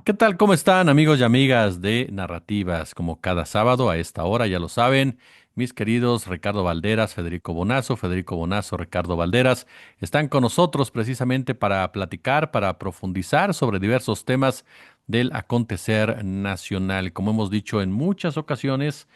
¿Qué tal? ¿Cómo están amigos y amigas de Narrativas? Como cada sábado a esta hora, ya lo saben, mis queridos Ricardo Valderas, Federico Bonazo, Ricardo Valderas, están con nosotros precisamente para platicar, para profundizar sobre diversos temas del acontecer nacional. Como hemos dicho en muchas ocasiones,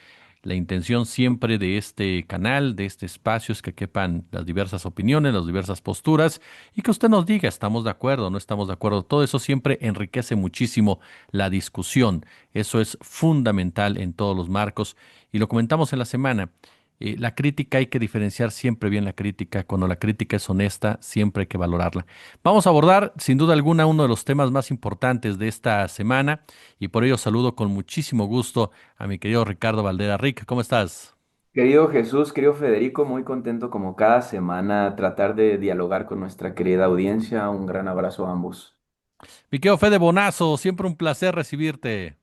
la intención siempre de este canal, de este espacio, es que quepan las diversas opiniones, las diversas posturas y que usted nos diga, estamos de acuerdo, no estamos de acuerdo. Todo eso siempre enriquece muchísimo la discusión. Eso es fundamental en todos los marcos y lo comentamos en la semana. La crítica hay que diferenciar siempre bien la crítica. Cuando la crítica es honesta, siempre hay que valorarla. Vamos a abordar, sin duda alguna, uno de los temas más importantes de esta semana y por ello saludo con muchísimo gusto a mi querido Ricardo Valdera. Rick, ¿cómo estás? Querido Jesús, querido Federico, muy contento como cada semana tratar de dialogar con nuestra querida audiencia. Un gran abrazo a ambos. Mi querido Fede Bonazo, siempre un placer recibirte.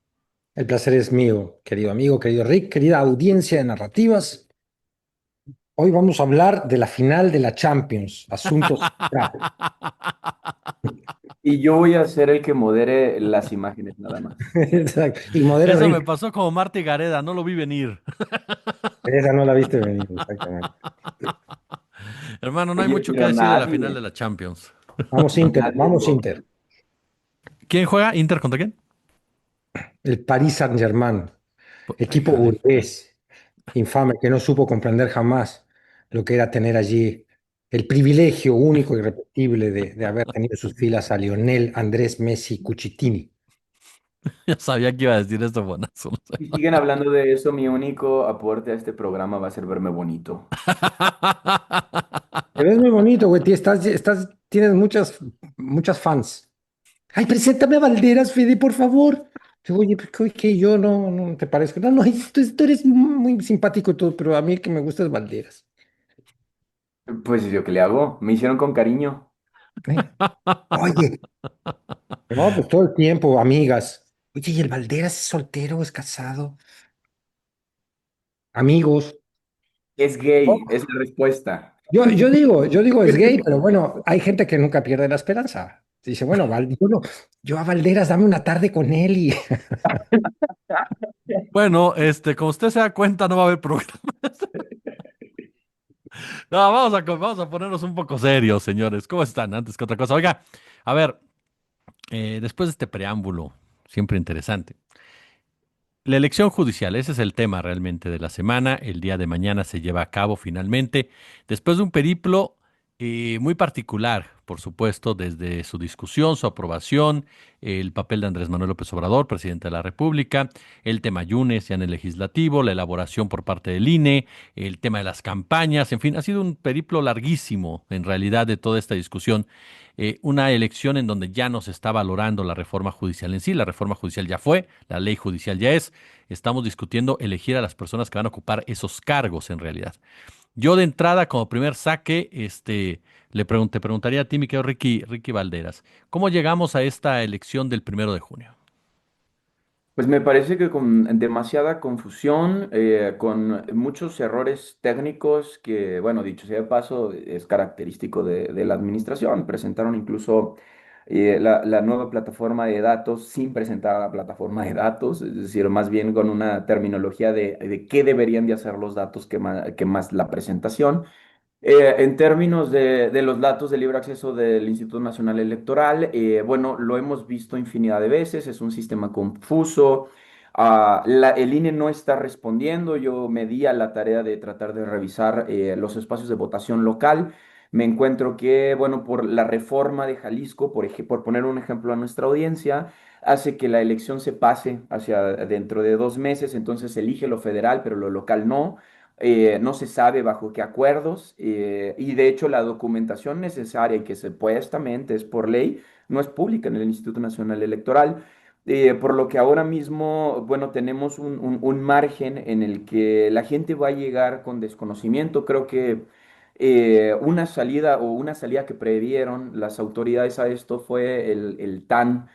El placer es mío, querido amigo, querido Rick, querida audiencia de narrativas. Hoy vamos a hablar de la final de la Champions, asunto central. Y yo voy a ser el que modere las imágenes nada más. Exacto. Y modera Eso me Rick. pasó como Marta y Gareda, no lo vi venir. Esa no la viste venir, exactamente. Hermano, no hay Oye, mucho que pero decir de la final de nadie, la Champions. Vamos Inter, nadie vamos lo... Inter. ¿Quién juega? ¿Inter contra quién? El Paris Saint-Germain, equipo Híjole. burgués, infame, que no supo comprender jamás lo que era tener allí el privilegio único y irrepetible de haber tenido en sus filas a Lionel Andrés Messi Cucitini. Ya sabía que iba a decir esto, Bonazo. No sé. Si siguen hablando de eso, mi único aporte a este programa va a ser verme bonito. Te ves muy bonito, güey. Tienes muchas fans. Ay, preséntame a Valderas, Fede, por favor. Digo, oye, pues, que yo no te parezco. No, no, tú eres muy simpático y todo, pero a mí el que me gusta es Valderas. Pues yo, ¿qué le hago? Me hicieron con cariño. ¿Eh? Oye, no, pues todo el tiempo, amigas. Oye, ¿y el Valderas es soltero o es casado? Amigos. Es gay, es la respuesta. Yo digo es gay, pero bueno, hay gente que nunca pierde la esperanza. Dice, bueno, yo a Valderas dame una tarde con él y Bueno, como usted se da cuenta, no va a haber programa. No, vamos a ponernos un poco serios, señores. ¿Cómo están? Antes que otra cosa. Oiga, a ver, después de este preámbulo, siempre interesante. La elección judicial, ese es el tema realmente de la semana. El día de mañana se lleva a cabo finalmente, después de un periplo muy particular, por supuesto, desde su discusión, su aprobación, el papel de Andrés Manuel López Obrador, presidente de la República, el tema Yunes ya en el legislativo, la elaboración por parte del INE, el tema de las campañas, en fin, ha sido un periplo larguísimo en realidad de toda esta discusión. Una elección en donde ya no se está valorando la reforma judicial en sí, la reforma judicial ya fue, la ley judicial ya es, estamos discutiendo elegir a las personas que van a ocupar esos cargos en realidad. Yo de entrada, como primer saque, te preguntaría a ti, mi querido Ricky Valderas, ¿cómo llegamos a esta elección del 1 de junio? Pues me parece que con demasiada confusión, con muchos errores técnicos que, bueno, dicho sea de paso, es característico de la administración. Presentaron incluso la nueva plataforma de datos sin presentar la plataforma de datos, es decir, más bien con una terminología de qué deberían de hacer los datos que más la presentación. En términos de los datos de libre acceso del Instituto Nacional Electoral, bueno, lo hemos visto infinidad de veces, es un sistema confuso. El INE no está respondiendo. Yo me di a la tarea de tratar de revisar los espacios de votación local. Me encuentro que, bueno, por la reforma de Jalisco, por poner un ejemplo a nuestra audiencia, hace que la elección se pase hacia dentro de 2 meses, entonces elige lo federal, pero lo local no. No se sabe bajo qué acuerdos, y de hecho la documentación necesaria y que supuestamente es por ley no es pública en el Instituto Nacional Electoral. Por lo que ahora mismo, bueno, tenemos un margen en el que la gente va a llegar con desconocimiento. Creo que una salida que previeron las autoridades a esto fue el tan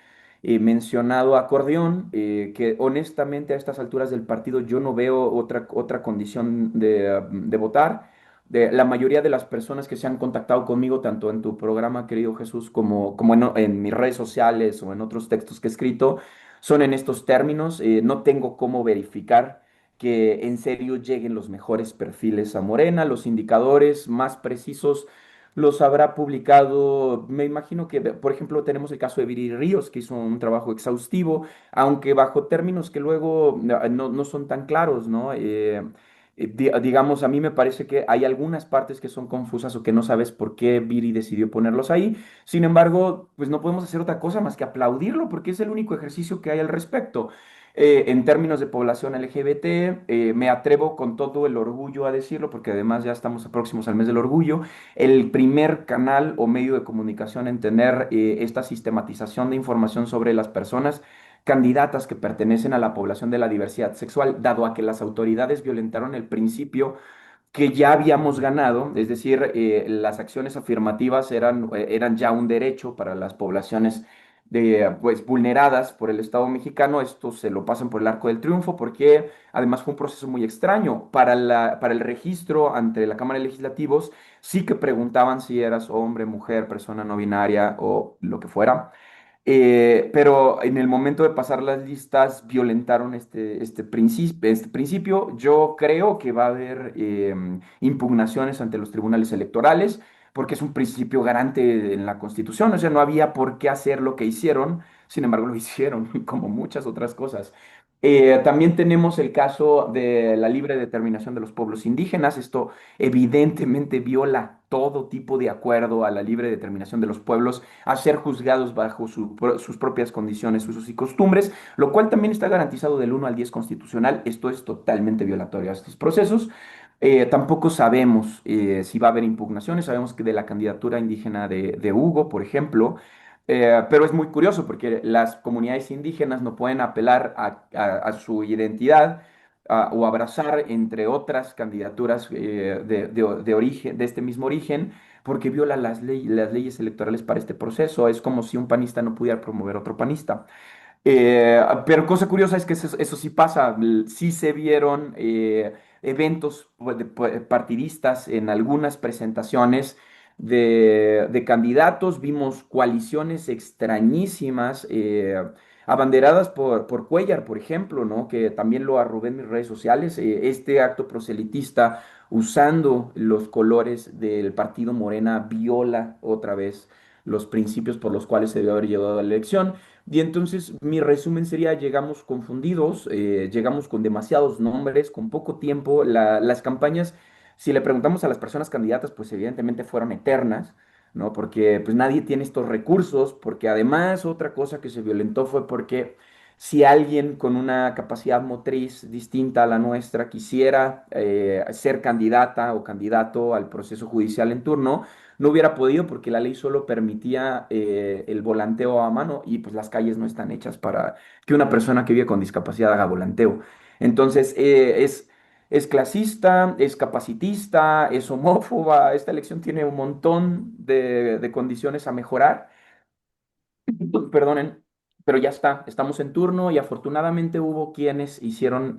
mencionado acordeón, que honestamente a estas alturas del partido yo no veo otra condición de votar. la mayoría de las personas que se han contactado conmigo, tanto en tu programa, querido Jesús, como en mis redes sociales o en otros textos que he escrito, son en estos términos. No tengo cómo verificar que en serio lleguen los mejores perfiles a Morena, los indicadores más precisos los habrá publicado. Me imagino que, por ejemplo, tenemos el caso de Viri Ríos, que hizo un trabajo exhaustivo, aunque bajo términos que luego no son tan claros, ¿no? Digamos, a mí me parece que hay algunas partes que son confusas o que no sabes por qué Viri decidió ponerlos ahí. Sin embargo, pues no podemos hacer otra cosa más que aplaudirlo porque es el único ejercicio que hay al respecto. En términos de población LGBT, me atrevo con todo el orgullo a decirlo, porque además ya estamos próximos al mes del orgullo, el primer canal o medio de comunicación en tener esta sistematización de información sobre las personas candidatas que pertenecen a la población de la diversidad sexual, dado a que las autoridades violentaron el principio que ya habíamos ganado, es decir, las acciones afirmativas eran ya un derecho para las poblaciones pues, vulneradas por el Estado mexicano. Esto se lo pasan por el arco del triunfo porque además fue un proceso muy extraño. Para el registro ante la Cámara de Legislativos sí que preguntaban si eras hombre, mujer, persona no binaria o lo que fuera. Pero en el momento de pasar las listas violentaron este principio. Yo creo que va a haber impugnaciones ante los tribunales electorales porque es un principio garante en la Constitución. O sea, no había por qué hacer lo que hicieron, sin embargo lo hicieron, como muchas otras cosas. También tenemos el caso de la libre determinación de los pueblos indígenas. Esto evidentemente viola todo tipo de acuerdo a la libre determinación de los pueblos a ser juzgados bajo sus propias condiciones, usos y costumbres, lo cual también está garantizado del 1 al 10 constitucional. Esto es totalmente violatorio a estos procesos. Tampoco sabemos si va a haber impugnaciones. Sabemos que de la candidatura indígena de Hugo, por ejemplo, pero es muy curioso porque las comunidades indígenas no pueden apelar a su identidad o abrazar entre otras candidaturas de origen, de este mismo origen, porque viola las leyes electorales para este proceso. Es como si un panista no pudiera promover otro panista. Pero cosa curiosa es que eso sí pasa. Sí se vieron eventos pues, partidistas en algunas presentaciones de candidatos. Vimos coaliciones extrañísimas, abanderadas por Cuellar, por ejemplo, ¿no? Que también lo arrobé en mis redes sociales. Este acto proselitista usando los colores del partido Morena viola otra vez los principios por los cuales se debió haber llevado a la elección. Y entonces mi resumen sería, llegamos confundidos, llegamos con demasiados nombres, con poco tiempo. Las campañas, si le preguntamos a las personas candidatas, pues evidentemente fueron eternas, ¿no? Porque pues nadie tiene estos recursos, porque además otra cosa que se violentó fue porque si alguien con una capacidad motriz distinta a la nuestra quisiera ser candidata o candidato al proceso judicial en turno, no hubiera podido porque la ley solo permitía el volanteo a mano y pues las calles no están hechas para que una persona que vive con discapacidad haga volanteo. Entonces, es clasista, es capacitista, es homófoba. Esta elección tiene un montón de condiciones a mejorar. Perdonen, pero ya está, estamos en turno y afortunadamente hubo quienes hicieron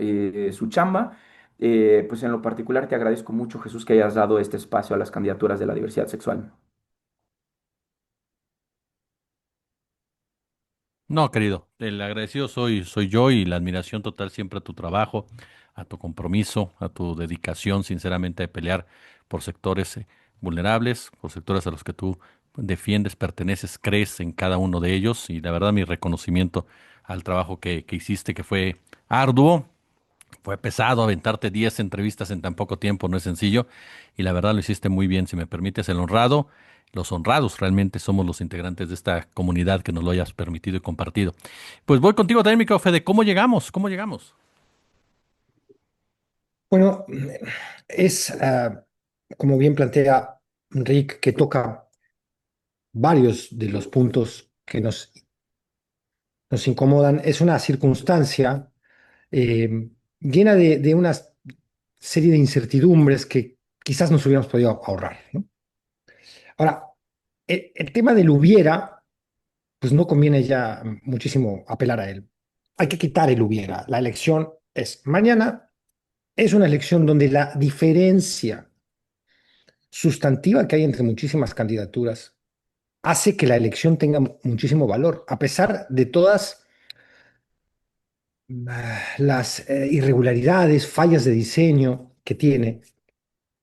su chamba. Pues en lo particular te agradezco mucho, Jesús, que hayas dado este espacio a las candidaturas de la diversidad sexual. No, querido, el agradecido soy yo y la admiración total siempre a tu trabajo, a tu compromiso, a tu dedicación, sinceramente, de pelear por sectores vulnerables, por sectores a los que tú defiendes, perteneces, crees en cada uno de ellos. Y la verdad, mi reconocimiento al trabajo que hiciste, que fue arduo, fue pesado aventarte 10 entrevistas en tan poco tiempo, no es sencillo, y la verdad lo hiciste muy bien, si me permites, el honrado. Los honrados realmente somos los integrantes de esta comunidad que nos lo hayas permitido y compartido. Pues voy contigo también, mi querido Fede. ¿Cómo llegamos? ¿Cómo llegamos? Bueno, es, como bien plantea Rick, que toca varios de los puntos que nos incomodan. Es una circunstancia llena de una serie de incertidumbres que quizás nos hubiéramos podido ahorrar, ¿no? Ahora, el tema del hubiera, pues no conviene ya muchísimo apelar a él. Hay que quitar el hubiera. La elección es mañana, es una elección donde la diferencia sustantiva que hay entre muchísimas candidaturas hace que la elección tenga muchísimo valor, a pesar de todas las irregularidades, fallas de diseño que tiene,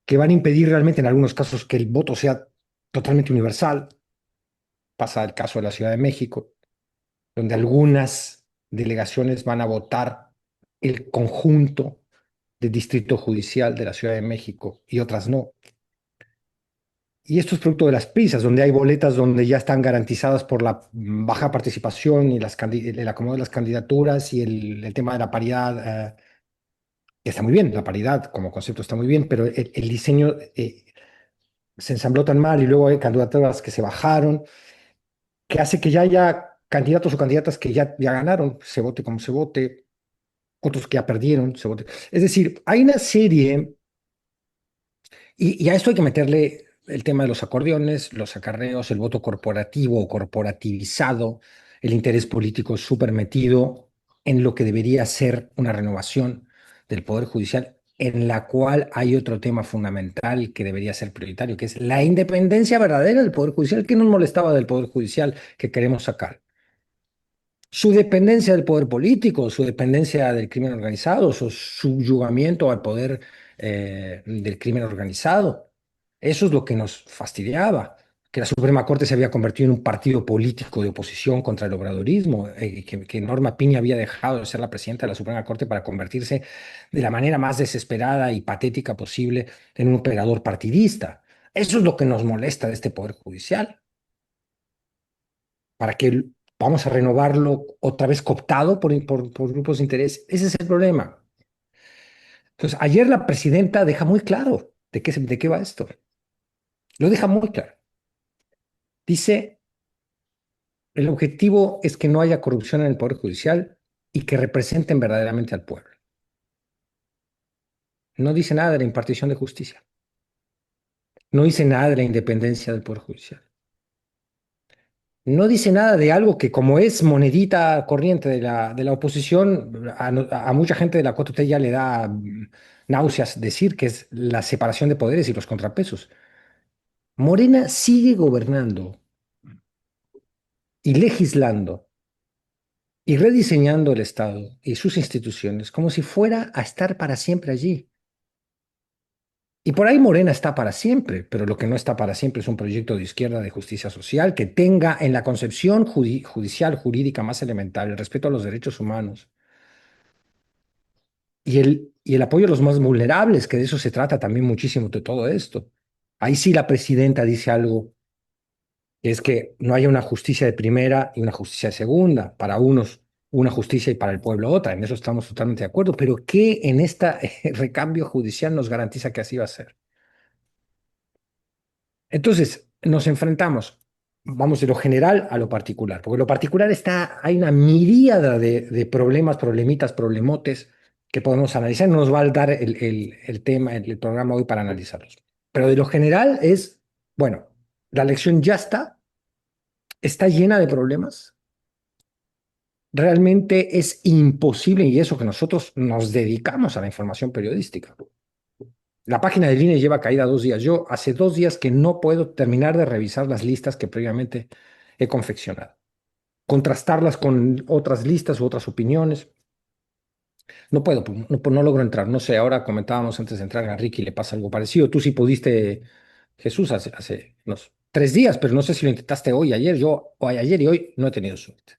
que van a impedir realmente en algunos casos que el voto sea totalmente universal. Pasa el caso de la Ciudad de México, donde algunas delegaciones van a votar el conjunto del distrito judicial de la Ciudad de México y otras no. Y esto es producto de las prisas, donde hay boletas donde ya están garantizadas por la baja participación y el acomodo de las candidaturas y el tema de la paridad. Que está muy bien, la paridad como concepto está muy bien, pero el diseño se ensambló tan mal y luego hay candidaturas que se bajaron, que hace que ya haya candidatos o candidatas que ya ganaron, se vote como se vote, otros que ya perdieron, se vote. Es decir, hay una serie. Y a esto hay que meterle el tema de los acordeones, los acarreos, el voto corporativo o corporativizado, el interés político súper metido en lo que debería ser una renovación del Poder Judicial, en la cual hay otro tema fundamental que debería ser prioritario, que es la independencia verdadera del Poder Judicial. ¿Qué nos molestaba del Poder Judicial que queremos sacar? Su dependencia del poder político, su dependencia del crimen organizado, su subyugamiento al poder del crimen organizado. Eso es lo que nos fastidiaba, que la Suprema Corte se había convertido en un partido político de oposición contra el obradorismo, que Norma Piña había dejado de ser la presidenta de la Suprema Corte para convertirse de la manera más desesperada y patética posible en un operador partidista. Eso es lo que nos molesta de este poder judicial. ¿Para que vamos a renovarlo otra vez cooptado por grupos de interés? Ese es el problema. Entonces, ayer la presidenta deja muy claro de qué va esto. Lo deja muy claro. Dice, el objetivo es que no haya corrupción en el Poder Judicial y que representen verdaderamente al pueblo. No dice nada de la impartición de justicia. No dice nada de la independencia del Poder Judicial. No dice nada de algo que, como es monedita corriente de la oposición, a mucha gente de la 4T ya le da náuseas decir, que es la separación de poderes y los contrapesos. Morena sigue gobernando y legislando y rediseñando el Estado y sus instituciones como si fuera a estar para siempre allí. Y por ahí Morena está para siempre, pero lo que no está para siempre es un proyecto de izquierda de justicia social que tenga en la concepción judicial, jurídica más elemental, el respeto a los derechos humanos y el apoyo a los más vulnerables, que de eso se trata también muchísimo de todo esto. Ahí sí la presidenta dice algo, que es que no haya una justicia de primera y una justicia de segunda, para unos una justicia y para el pueblo otra, en eso estamos totalmente de acuerdo, pero ¿qué en este recambio judicial nos garantiza que así va a ser? Entonces, nos enfrentamos, vamos de lo general a lo particular, porque lo particular hay una miríada de problemas, problemitas, problemotes que podemos analizar. No nos va a dar el tema, el programa hoy para analizarlos. Pero de lo general es, bueno, la elección ya está llena de problemas. Realmente es imposible, y eso que nosotros nos dedicamos a la información periodística. La página del INE lleva caída 2 días. Yo hace 2 días que no puedo terminar de revisar las listas que previamente he confeccionado, contrastarlas con otras listas u otras opiniones. No puedo, no logro entrar. No sé, ahora comentábamos antes de entrar a Ricky, le pasa algo parecido. Tú sí pudiste, Jesús, hace unos 3 días, pero no sé si lo intentaste hoy, ayer. Yo, o ayer y hoy, no he tenido suerte.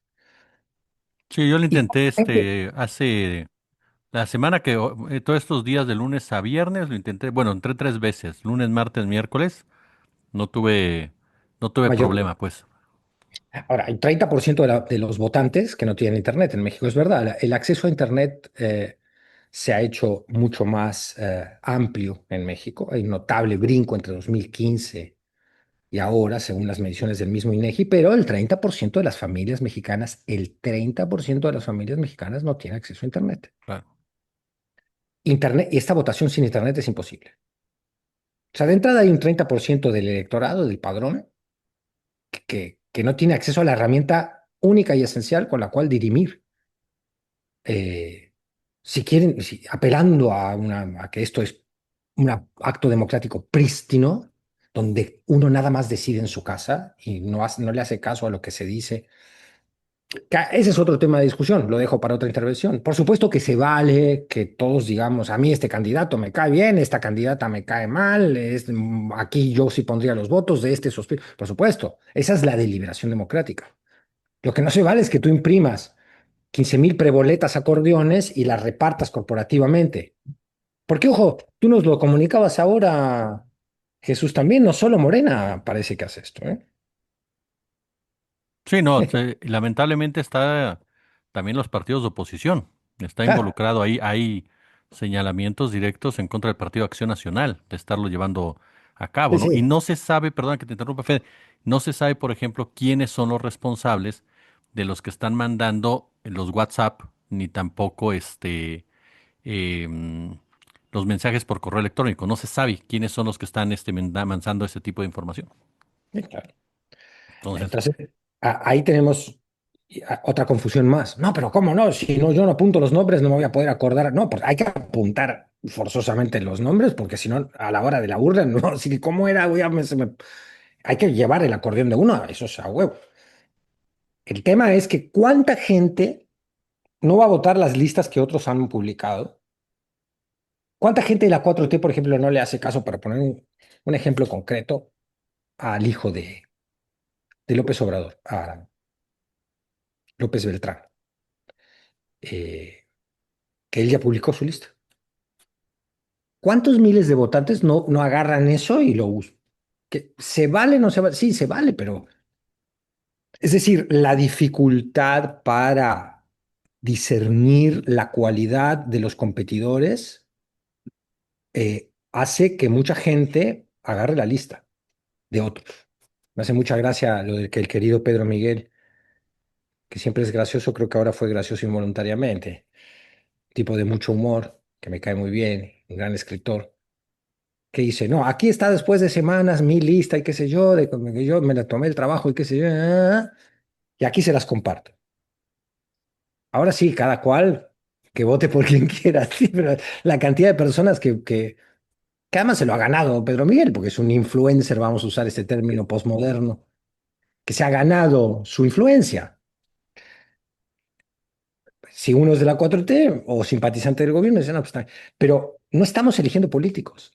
Sí, yo lo Y intenté gente, hace la semana todos estos días de lunes a viernes lo intenté, bueno, entré 3 veces, lunes, martes, miércoles, no tuve, no tuve mayor. problema, pues. Ahora, hay 30% de los votantes que no tienen internet en México, es verdad. El acceso a internet se ha hecho mucho más amplio en México. Hay un notable brinco entre 2015 y ahora, según las mediciones del mismo INEGI, pero el 30% de las familias mexicanas no tiene acceso a internet. Claro. Internet, y esta votación sin internet es imposible. O sea, de entrada hay un 30% del electorado, del padrón, que no tiene acceso a la herramienta única y esencial con la cual dirimir. eh, si quieren, apelando a que esto es un acto democrático prístino, donde uno nada más decide en su casa y no le hace caso a lo que se dice. Ese es otro tema de discusión, lo dejo para otra intervención. Por supuesto que se vale que todos digamos, a mí este candidato me cae bien, esta candidata me cae mal, aquí yo sí pondría los votos de este sospecho. Por supuesto, esa es la deliberación democrática. Lo que no se vale es que tú imprimas 15.000 preboletas acordeones y las repartas corporativamente. Porque, ojo, tú nos lo comunicabas ahora, Jesús, también, no solo Morena parece que hace esto, ¿eh? Sí, no, lamentablemente está también los partidos de oposición. Está Claro, involucrado ahí. Hay señalamientos directos en contra del Partido Acción Nacional de estarlo llevando a cabo, sí, ¿no? Y sí. no se sabe, perdón que te interrumpa, Fede, no se sabe, por ejemplo, quiénes son los responsables de los que están mandando los WhatsApp, ni tampoco em, los mensajes por correo electrónico. No se sabe quiénes son los que están mandando ese tipo de información. Sí, claro. Entonces, Entonces, ahí tenemos otra confusión más. No, pero ¿cómo no? Si no, yo no apunto los nombres, no me voy a poder acordar. No, pues hay que apuntar forzosamente los nombres, porque si no, a la hora de la urna, no, si cómo era, hay que llevar el acordeón de uno, eso es a huevo. El tema es que cuánta gente no va a votar las listas que otros han publicado. ¿Cuánta gente de la 4T, por ejemplo, no le hace caso, para poner un ejemplo concreto, al hijo de López Obrador, a López Beltrán, eh, que él ya publicó su lista? ¿Cuántos miles de votantes no agarran eso y lo usan? ¿Que se vale o no se vale? Sí, se vale, pero es decir, la dificultad para discernir la cualidad de los competidores hace que mucha gente agarre la lista de otros. Me hace mucha gracia lo de que el querido Pedro Miguel, que siempre es gracioso, creo que ahora fue gracioso involuntariamente, tipo de mucho humor, que me cae muy bien, un gran escritor, que dice, no, aquí está después de semanas mi lista y qué sé yo, de que yo me la tomé el trabajo y qué sé yo, y aquí se las comparto. Ahora sí, cada cual que vote por quien quiera, sí, pero la cantidad de personas que además se lo ha ganado Pedro Miguel, porque es un influencer, vamos a usar este término postmoderno, que se ha ganado su influencia. Si uno es de la 4T o simpatizante del gobierno, dicen, no, pues está. Pero no estamos eligiendo políticos,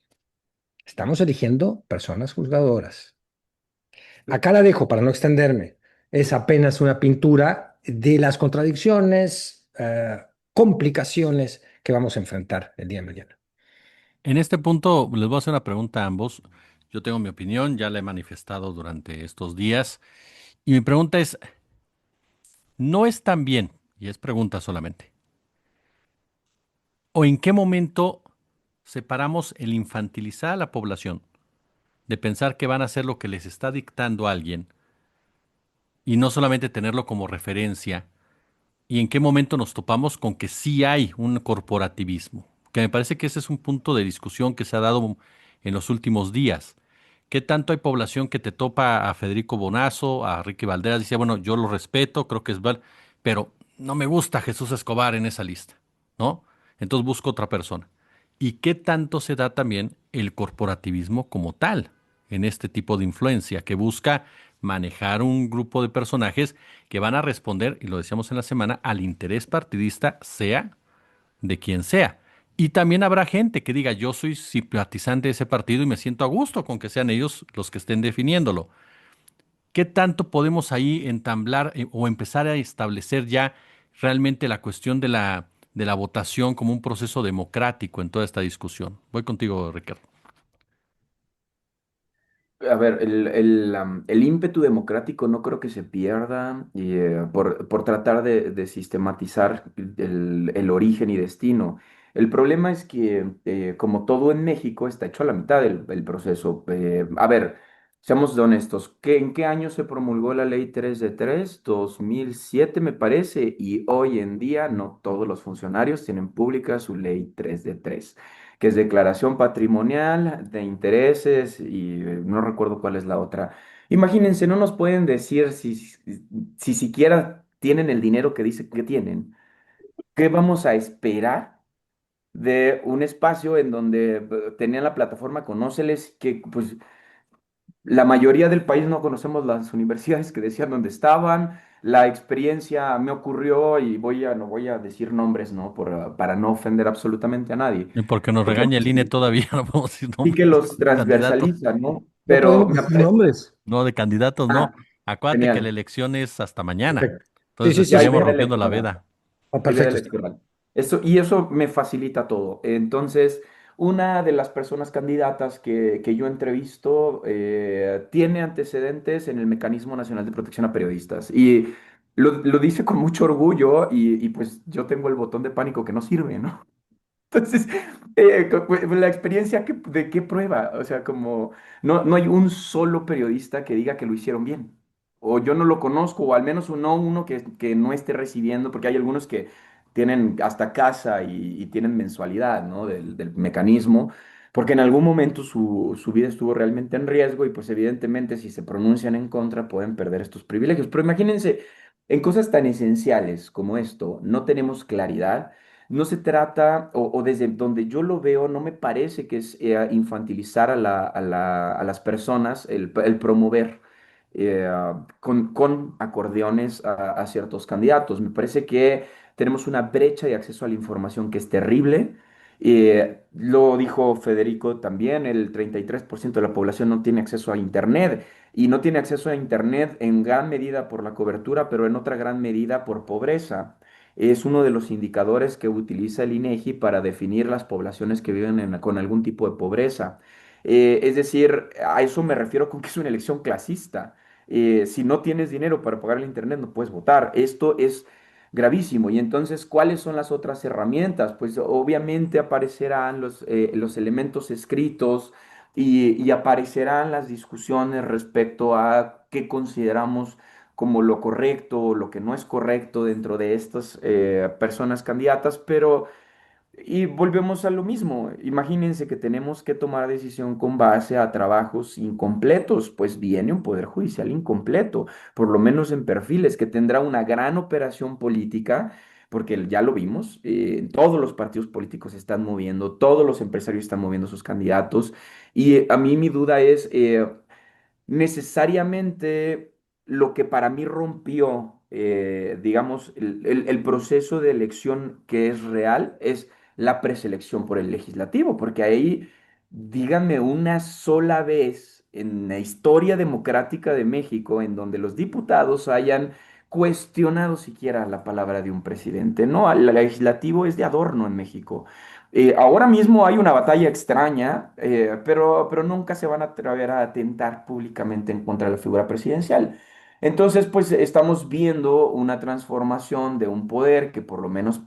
estamos eligiendo personas juzgadoras. Acá la dejo para no extenderme. Es apenas una pintura de las contradicciones, complicaciones que vamos a enfrentar el día de mañana. en este punto les voy a hacer una pregunta a ambos. Yo tengo mi opinión, ya la he manifestado durante estos días. Y mi pregunta es, ¿no es tan bien, y es pregunta solamente, o en qué momento separamos el infantilizar a la población de pensar que van a hacer lo que les está dictando alguien y no solamente tenerlo como referencia? ¿Y en qué momento nos topamos con que sí hay un corporativismo? Que me parece que ese es un punto de discusión que se ha dado en los últimos días. ¿Qué tanto hay población que te topa a Federico Bonazo, a Ricky Valderas? Dice, bueno, yo lo respeto, creo que es val, pero no me gusta Jesús Escobar en esa lista, ¿no? Entonces busco otra persona. ¿Y qué tanto se da también el corporativismo como tal en este tipo de influencia que busca manejar un grupo de personajes que van a responder, y lo decíamos en la semana, al interés partidista, sea de quien sea? Y también habrá gente que diga, yo soy simpatizante de ese partido y me siento a gusto con que sean ellos los que estén definiéndolo. ¿Qué tanto podemos ahí entamblar o empezar a establecer ya realmente la cuestión de la votación como un proceso democrático en toda esta discusión? Voy contigo, Ricardo. A ver, el ímpetu democrático no creo que se pierda por tratar de sistematizar el origen y destino. El problema es que, como todo en México, está hecho a la mitad del proceso. A ver, seamos honestos, ¿en qué año se promulgó la ley 3 de 3? 2007 me parece, y hoy en día no todos los funcionarios tienen pública su ley 3 de 3, que es declaración patrimonial de intereses y no recuerdo cuál es la otra. Imagínense, no nos pueden decir si siquiera tienen el dinero que dicen que tienen. ¿Qué vamos a esperar de un espacio en donde tenían la plataforma Conóceles, que pues la mayoría del país no conocemos las universidades que decían dónde estaban. La experiencia me ocurrió y no voy a decir nombres, ¿no? Para no ofender absolutamente a nadie. Y porque nos Porque regaña pues, el INE todavía, no podemos decir sí que nombres los de candidatos. transversalizan, ¿no? No Pero podemos me decir aparece... nombres. No, de candidatos no. Ah, Acuérdate que la genial. elección es hasta mañana. Perfecto. Sí, Entonces sí, sí, Ya hay sí. estaríamos veda rompiendo la electoral. veda. Oh, Hay veda perfecto. electoral. Y eso me facilita todo. Entonces, una de las personas candidatas que yo entrevisto tiene antecedentes en el Mecanismo Nacional de Protección a Periodistas. Y lo dice con mucho orgullo y pues yo tengo el botón de pánico que no sirve, ¿no? Entonces, la experiencia, ¿de qué prueba? O sea, como no hay un solo periodista que diga que lo hicieron bien. O yo no lo conozco, o al menos uno que no esté recibiendo, porque hay algunos que tienen hasta casa y tienen mensualidad, ¿no? Del mecanismo, porque en algún momento su vida estuvo realmente en riesgo y pues evidentemente si se pronuncian en contra pueden perder estos privilegios. Pero imagínense, en cosas tan esenciales como esto, no tenemos claridad. No se trata, o desde donde yo lo veo, no me parece que es infantilizar a las personas el promover con acordeones a ciertos candidatos. Me parece que tenemos una brecha de acceso a la información que es terrible. Lo dijo Federico también, el 33% de la población no tiene acceso a Internet y no tiene acceso a Internet en gran medida por la cobertura, pero en otra gran medida por pobreza. Es uno de los indicadores que utiliza el INEGI para definir las poblaciones que viven con algún tipo de pobreza. Es decir, a eso me refiero con que es una elección clasista. Si no tienes dinero para pagar el internet, no puedes votar. Esto es gravísimo. Y entonces, ¿cuáles son las otras herramientas? Pues obviamente aparecerán los elementos escritos y aparecerán las discusiones respecto a qué consideramos como lo correcto, lo que no es correcto dentro de estas personas candidatas, pero y volvemos a lo mismo. Imagínense que tenemos que tomar decisión con base a trabajos incompletos, pues viene un poder judicial incompleto, por lo menos en perfiles, que tendrá una gran operación política, porque ya lo vimos, todos los partidos políticos se están moviendo, todos los empresarios están moviendo sus candidatos, y a mí mi duda es, necesariamente lo que para mí rompió, digamos, el proceso de elección que es real es la preselección por el legislativo, porque ahí, díganme una sola vez en la historia democrática de México en donde los diputados hayan cuestionado siquiera la palabra de un presidente. No, el legislativo es de adorno en México. Ahora mismo hay una batalla extraña, pero nunca se van a atrever a atentar públicamente en contra de la figura presidencial. Entonces, pues estamos viendo una transformación de un poder que por lo menos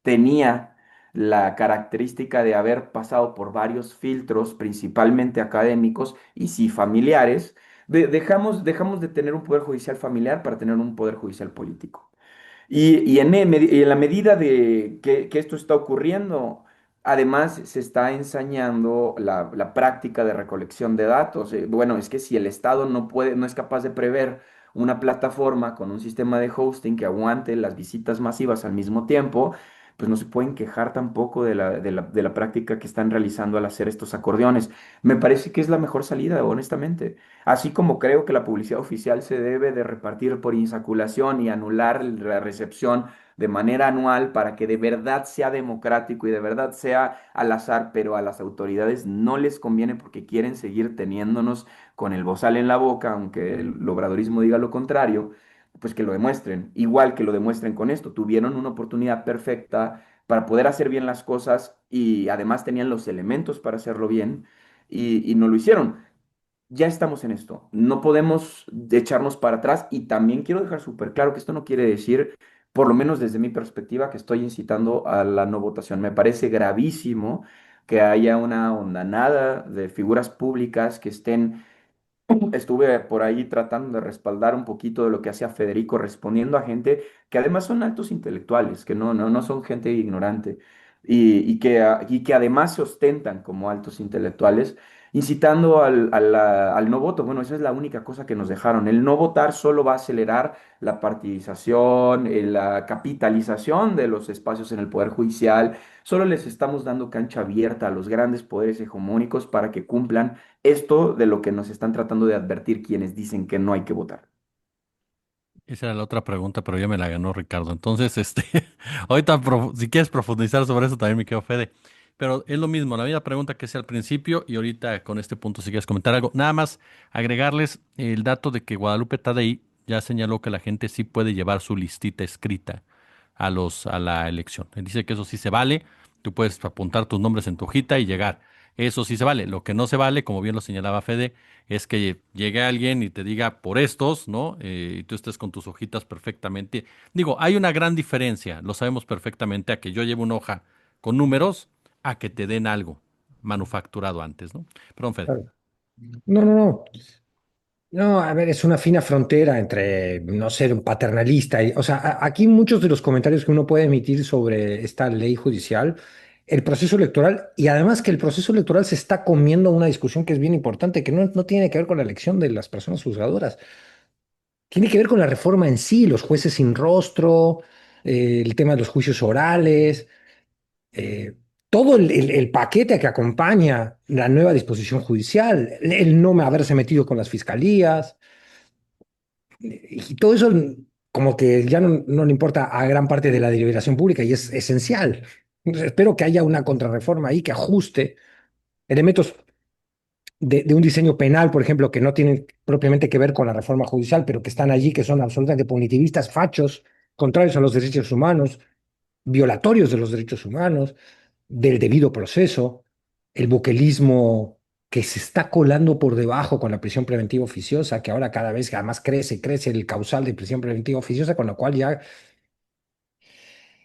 tenía la característica de haber pasado por varios filtros, principalmente académicos y sí familiares. Dejamos de tener un poder judicial familiar para tener un poder judicial político. Y en la medida de que esto está ocurriendo, además se está ensañando la práctica de recolección de datos. Bueno, es que si el Estado no es capaz de prever una plataforma con un sistema de hosting que aguante las visitas masivas al mismo tiempo, pues no se pueden quejar tampoco de la práctica que están realizando al hacer estos acordeones. Me parece que es la mejor salida, honestamente. Así como creo que la publicidad oficial se debe de repartir por insaculación y anular la recepción de manera anual para que de verdad sea democrático y de verdad sea al azar, pero a las autoridades no les conviene porque quieren seguir teniéndonos con el bozal en la boca, aunque el obradorismo diga lo contrario, pues que lo demuestren. Igual que lo demuestren con esto. Tuvieron una oportunidad perfecta para poder hacer bien las cosas y además tenían los elementos para hacerlo bien y no lo hicieron. Ya estamos en esto. No podemos echarnos para atrás y también quiero dejar súper claro que esto no quiere decir, por lo menos desde mi perspectiva, que estoy incitando a la no votación. Me parece gravísimo que haya una hondanada de figuras públicas que estén. Estuve por ahí tratando de respaldar un poquito de lo que hacía Federico, respondiendo a gente que además son altos intelectuales, que no son gente ignorante y que además se ostentan como altos intelectuales. incitando al no voto. Bueno, esa es la única cosa que nos dejaron. El no votar solo va a acelerar la partidización, la capitalización de los espacios en el Poder Judicial. Solo les estamos dando cancha abierta a los grandes poderes hegemónicos para que cumplan esto de lo que nos están tratando de advertir quienes dicen que no hay que votar. Esa era la otra pregunta, pero ya me la ganó Ricardo. Entonces, ahorita, si quieres profundizar sobre eso, también me quedo Fede. Pero es lo mismo, la misma pregunta que hice al principio y ahorita con este punto, si quieres comentar algo. Nada más agregarles el dato de que Guadalupe Tadei ya señaló que la gente sí puede llevar su listita escrita a la elección. Él dice que eso sí se vale. Tú puedes apuntar tus nombres en tu hojita y llegar. Eso sí se vale. Lo que no se vale, como bien lo señalaba Fede, es que llegue alguien y te diga por estos, ¿no? Y tú estés con tus hojitas perfectamente. Digo, hay una gran diferencia, lo sabemos perfectamente, a que yo lleve una hoja con números a que te den algo manufacturado antes, ¿no? Perdón, Fede. Claro. No, no, no. No, a ver, es una fina frontera entre no ser un paternalista. O sea, aquí muchos de los comentarios que uno puede emitir sobre esta ley judicial, el proceso electoral, y además que el proceso electoral se está comiendo una discusión que es bien importante, que no tiene que ver con la elección de las personas juzgadoras, tiene que ver con la reforma en sí, los jueces sin rostro, el tema de los juicios orales, eh, todo el paquete que acompaña la nueva disposición judicial, el no haberse metido con las fiscalías. Y todo eso como que ya no le importa a gran parte de la deliberación pública y es esencial. Entonces, espero que haya una contrarreforma ahí que ajuste elementos de un diseño penal, por ejemplo, que no tienen propiamente que ver con la reforma judicial, pero que están allí, que son absolutamente punitivistas, fachos, contrarios a los derechos humanos, violatorios de los derechos humanos, del debido proceso, el buquelismo que se está colando por debajo con la prisión preventiva oficiosa, que ahora cada vez que además crece el causal de prisión preventiva oficiosa, con lo cual ya...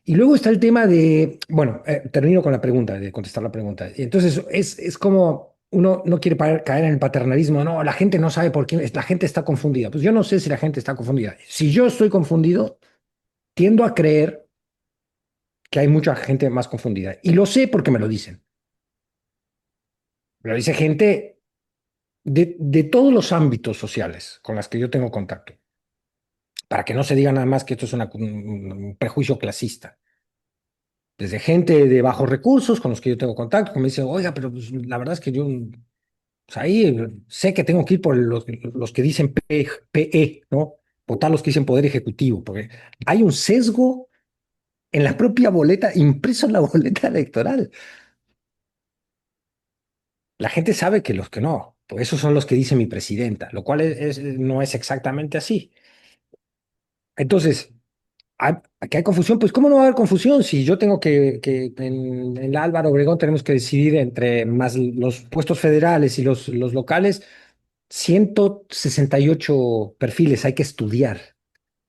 Y luego está el tema de, bueno, termino con la pregunta, de contestar la pregunta. Y entonces es como uno no quiere caer en el paternalismo, no, la gente no sabe por qué, la gente está confundida. Pues yo no sé si la gente está confundida. Si yo estoy confundido, tiendo a creer que hay mucha gente más confundida. Y lo sé porque me lo dicen. Me lo dice gente de todos los ámbitos sociales con las que yo tengo contacto, para que no se diga nada más que esto es un prejuicio clasista. Desde gente de bajos recursos con los que yo tengo contacto, que me dicen, oiga, pero pues, la verdad es que yo pues, ahí sé que tengo que ir por los que dicen PE, ¿no? Votar los que dicen Poder Ejecutivo, porque hay un sesgo en la propia boleta, impreso en la boleta electoral. La gente sabe que los que no, pues esos son los que dice mi presidenta, lo cual no es exactamente así. Entonces, aquí hay confusión, pues ¿cómo no va a haber confusión si yo tengo que en la Álvaro Obregón tenemos que decidir entre más los puestos federales y los locales, 168 perfiles hay que estudiar,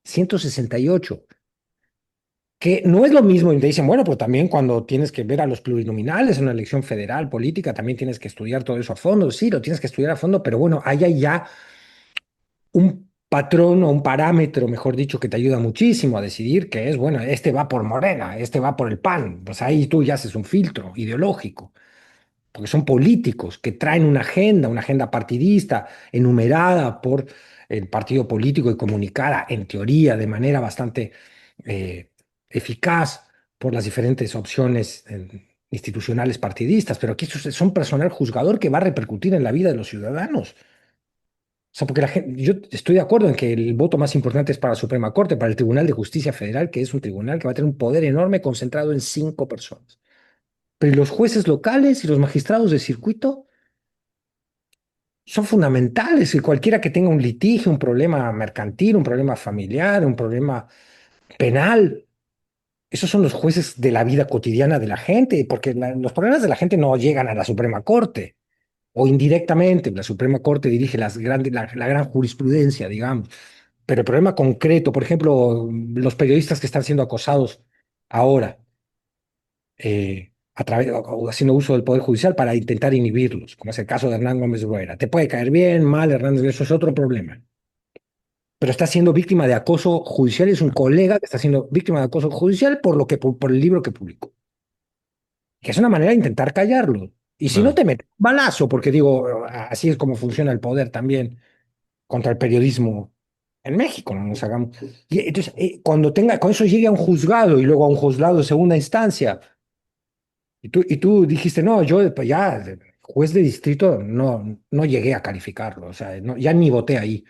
168, que no es lo mismo, y te dicen, bueno, pues también cuando tienes que ver a los plurinominales en una elección federal, política, también tienes que estudiar todo eso a fondo, sí, lo tienes que estudiar a fondo, pero bueno, ahí hay ya un patrón o un parámetro, mejor dicho, que te ayuda muchísimo a decidir que es, bueno, este va por Morena, este va por el PAN. Pues ahí tú ya haces un filtro ideológico, porque son políticos que traen una agenda partidista, enumerada por el partido político y comunicada, en teoría, de manera bastante eh, eficaz por las diferentes opciones institucionales partidistas, pero aquí son personal juzgador que va a repercutir en la vida de los ciudadanos. O sea, porque la gente, yo estoy de acuerdo en que el voto más importante es para la Suprema Corte, para el Tribunal de Justicia Federal, que es un tribunal que va a tener un poder enorme concentrado en 5 personas. Pero los jueces locales y los magistrados de circuito son fundamentales. Y cualquiera que tenga un litigio, un problema mercantil, un problema familiar, un problema penal, esos son los jueces de la vida cotidiana de la gente, porque los problemas de la gente no llegan a la Suprema Corte. O indirectamente, la Suprema Corte dirige la gran jurisprudencia, digamos. Pero el problema concreto, por ejemplo, los periodistas que están siendo acosados ahora, o haciendo uso del Poder Judicial para intentar inhibirlos, como es el caso de Hernán Gómez Rueda. Te puede caer bien, mal, Hernández, eso es otro problema. Pero está siendo víctima de acoso judicial y es un colega que está siendo víctima de acoso judicial por el libro que publicó. Que es una manera de intentar callarlo. Y si no Bueno, te metes balazo, porque digo, así es como funciona el poder también contra el periodismo en México, no nos hagamos. Y entonces, cuando tenga, con eso llegue a un juzgado y luego a un juzgado de segunda instancia, y tú dijiste, no, yo pues ya, juez de distrito, no llegué a calificarlo, o sea, ya ni voté ahí,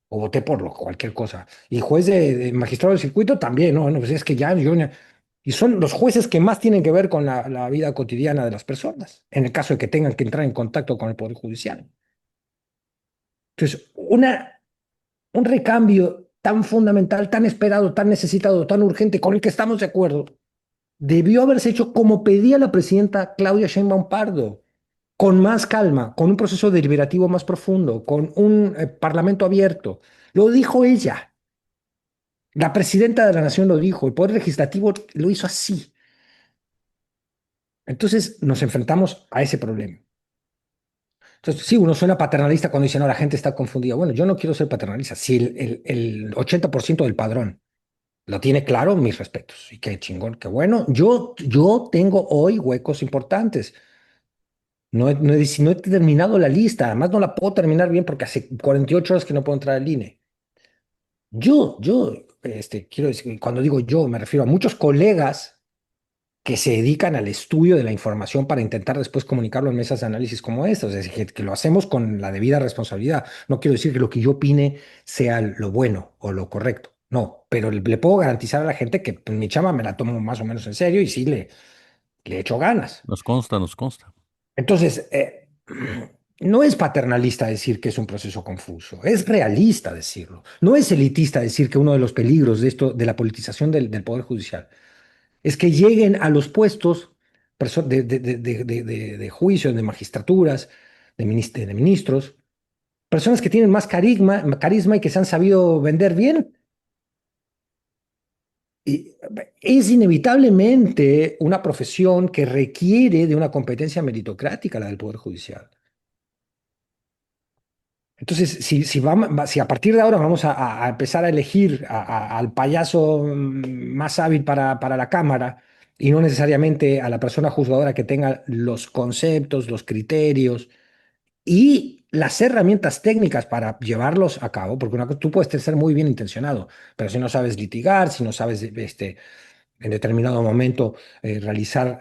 o voté por cualquier cosa. Y juez de magistrado del circuito también, no, pues es que ya yo. Y son los jueces que más tienen que ver con la vida cotidiana de las personas, en el caso de que tengan que entrar en contacto con el Poder Judicial. Entonces, un recambio tan fundamental, tan esperado, tan necesitado, tan urgente, con el que estamos de acuerdo, debió haberse hecho como pedía la presidenta Claudia Sheinbaum Pardo, con más calma, con un proceso deliberativo más profundo, con un parlamento abierto. Lo dijo ella. La presidenta de la nación lo dijo. El Poder Legislativo lo hizo así. Entonces nos enfrentamos a ese problema. Entonces, sí, uno suena paternalista cuando dice, no, la gente está confundida. Bueno, yo no quiero ser paternalista. Si el 80% del padrón lo tiene claro, mis respetos. Y qué chingón, qué bueno. Yo tengo hoy huecos importantes. No he terminado la lista. Además, no la puedo terminar bien porque hace 48 horas que no puedo entrar al INE. Quiero decir, cuando digo yo, me refiero a muchos colegas que se dedican al estudio de la información para intentar después comunicarlo en mesas de análisis como estas. Es decir, que lo hacemos con la debida responsabilidad. No quiero decir que lo que yo opine sea lo bueno o lo correcto. No, pero le puedo garantizar a la gente que pues, mi chama me la tomo más o menos en serio y sí le echo ganas. nos consta, nos consta. Entonces, no es paternalista decir que es un proceso confuso, es realista decirlo. No es elitista decir que uno de los peligros de esto, de la politización del Poder Judicial, es que lleguen a los puestos de juicios, de magistraturas, de ministros, personas que tienen más carisma y que se han sabido vender bien. Y es inevitablemente una profesión que requiere de una competencia meritocrática, la del Poder Judicial. Entonces, si a partir de ahora vamos a empezar a elegir al payaso más hábil para la Cámara y no necesariamente a la persona juzgadora que tenga los conceptos, los criterios y las herramientas técnicas para llevarlos a cabo, porque tú puedes ser muy bien intencionado, pero si no sabes litigar, si no sabes en determinado momento realizar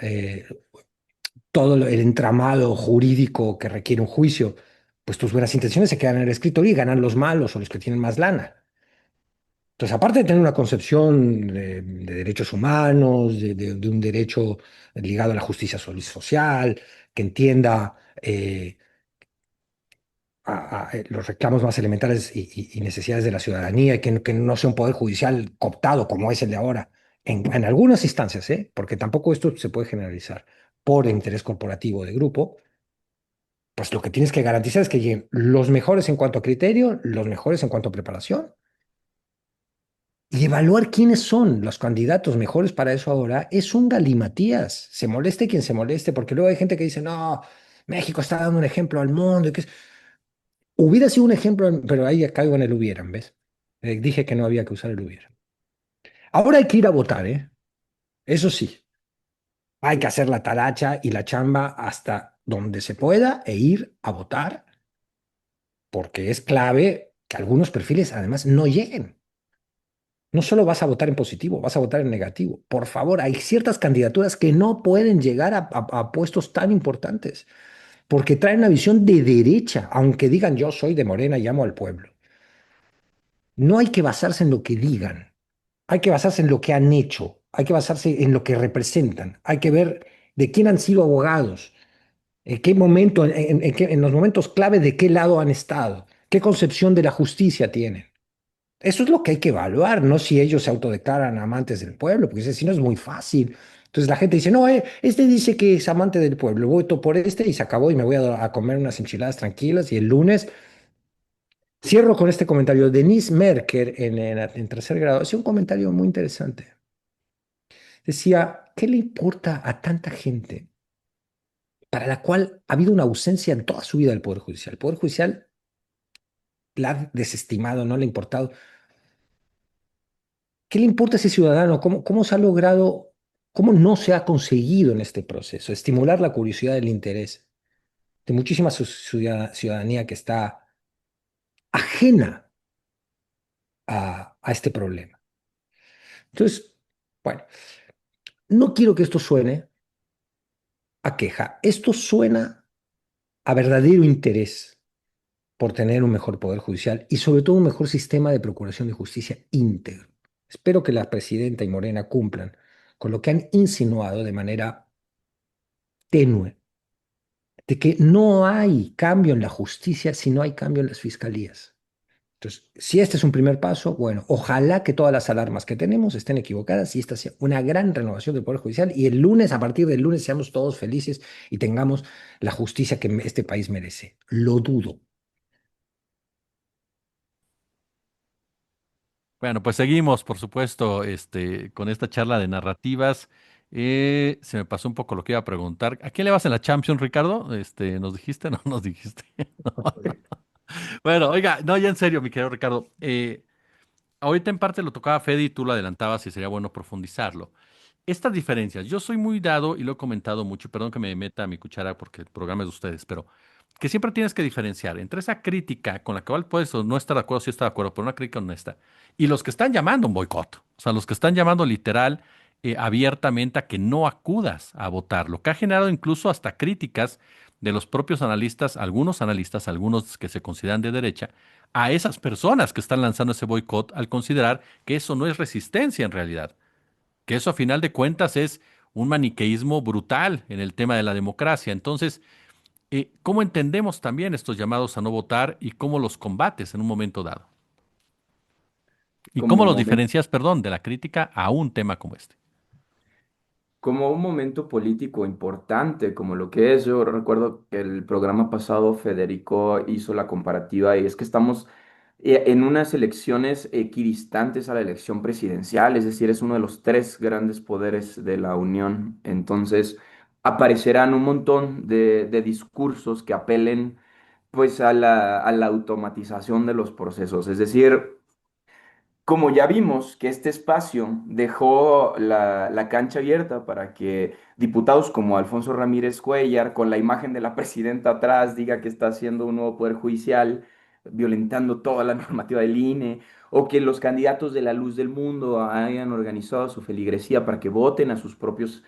todo el entramado jurídico que requiere un juicio, pues tus buenas intenciones se quedan en el escritorio y ganan los malos o los que tienen más lana. Entonces, aparte de tener una concepción de derechos humanos, de un derecho ligado a la justicia social, que entienda los reclamos más elementales y necesidades de la ciudadanía, y que no sea un poder judicial cooptado como es el de ahora, en algunas instancias, ¿eh? Porque tampoco esto se puede generalizar por interés corporativo de grupo, pues lo que tienes que garantizar es que lleguen los mejores en cuanto a criterio, los mejores en cuanto a preparación, y evaluar quiénes son los candidatos mejores para eso ahora es un galimatías. Se moleste quien se moleste, porque luego hay gente que dice, no, México está dando un ejemplo al mundo. Hubiera sido un ejemplo, pero ahí ya caigo en el hubieran, ¿ves? Dije que no había que usar el hubiera. Ahora hay que ir a votar, ¿eh? Eso sí, hay que hacer la talacha y la chamba hasta donde se pueda e ir a votar, porque es clave que algunos perfiles además no lleguen. No solo vas a votar en positivo, vas a votar en negativo. Por favor, hay ciertas candidaturas que no pueden llegar a puestos tan importantes, porque traen una visión de derecha, aunque digan yo soy de Morena y amo al pueblo. No hay que basarse en lo que digan, hay que basarse en lo que han hecho, hay que basarse en lo que representan, hay que ver de quién han sido abogados, en qué momento, en los momentos clave de qué lado han estado, qué concepción de la justicia tienen. Eso es lo que hay que evaluar, no si ellos se autodeclaran amantes del pueblo, porque si no es muy fácil. Entonces la gente dice, no, este dice que es amante del pueblo, voto por este y se acabó y me voy a comer unas enchiladas tranquilas y el lunes cierro con este comentario. Denise Merker en tercer grado hacía un comentario muy interesante. Decía, ¿qué le importa a tanta gente para la cual ha habido una ausencia en toda su vida del Poder Judicial? El Poder Judicial la ha desestimado, no le ha importado. ¿Qué le importa a ese ciudadano? ¿Cómo se ha logrado, cómo no se ha conseguido en este proceso estimular la curiosidad, el interés? de muchísima ciudadanía que está ajena a este problema. Entonces, bueno, no quiero que esto suene a queja, esto suena a verdadero interés por tener un mejor poder judicial y sobre todo un mejor sistema de procuración de justicia íntegro. Espero que la presidenta y Morena cumplan con lo que han insinuado de manera tenue, de que no hay cambio en la justicia si no hay cambio en las fiscalías. Entonces, si este es un primer paso, bueno, ojalá que todas las alarmas que tenemos estén equivocadas y esta sea una gran renovación del Poder Judicial y el lunes, a partir del lunes, seamos todos felices y tengamos la justicia que este país merece. Lo dudo. Bueno, pues seguimos, por supuesto, con esta charla de narrativas. Se me pasó un poco lo que iba a preguntar. ¿A quién le vas en la Champions, Ricardo? ¿Nos dijiste? No nos dijiste. Bueno, oiga, no, ya en serio, mi querido Ricardo. Ahorita en parte lo tocaba Fede y tú lo adelantabas y sería bueno profundizarlo. Estas diferencias, yo soy muy dado y lo he comentado mucho, y perdón que me meta mi cuchara porque el programa es de ustedes, pero que siempre tienes que diferenciar entre esa crítica con la que puedes o no estar de acuerdo, si está de acuerdo, pero una crítica honesta, y los que están llamando un boicot, o sea, los que están llamando literal, abiertamente a que no acudas a votar, lo que ha generado incluso hasta críticas de los propios analistas, algunos que se consideran de derecha, a esas personas que están lanzando ese boicot al considerar que eso no es resistencia en realidad, que eso a final de cuentas es un maniqueísmo brutal en el tema de la democracia. Entonces, ¿cómo entendemos también estos llamados a no votar y cómo los combates en un momento dado? ¿Y cómo Como los momento diferencias, perdón, de la crítica a un tema como este? como un momento político importante, como lo que es. Yo recuerdo que el programa pasado Federico hizo la comparativa y es que estamos en unas elecciones equidistantes a la elección presidencial, es decir, es uno de los tres grandes poderes de la Unión. Entonces, aparecerán un montón de discursos que apelen pues a la automatización de los procesos, es decir, como ya vimos que este espacio dejó la cancha abierta para que diputados como Alfonso Ramírez Cuellar, con la imagen de la presidenta atrás, diga que está haciendo un nuevo poder judicial, violentando toda la normativa del INE, o que los candidatos de la luz del mundo hayan organizado su feligresía para que voten a sus propios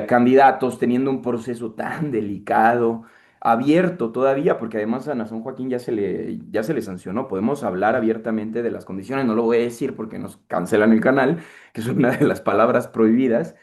candidatos, teniendo un proceso tan delicado abierto todavía, porque además a Nason Joaquín ya se le sancionó. Podemos hablar abiertamente de las condiciones, no lo voy a decir porque nos cancelan el canal, que es una de las palabras prohibidas.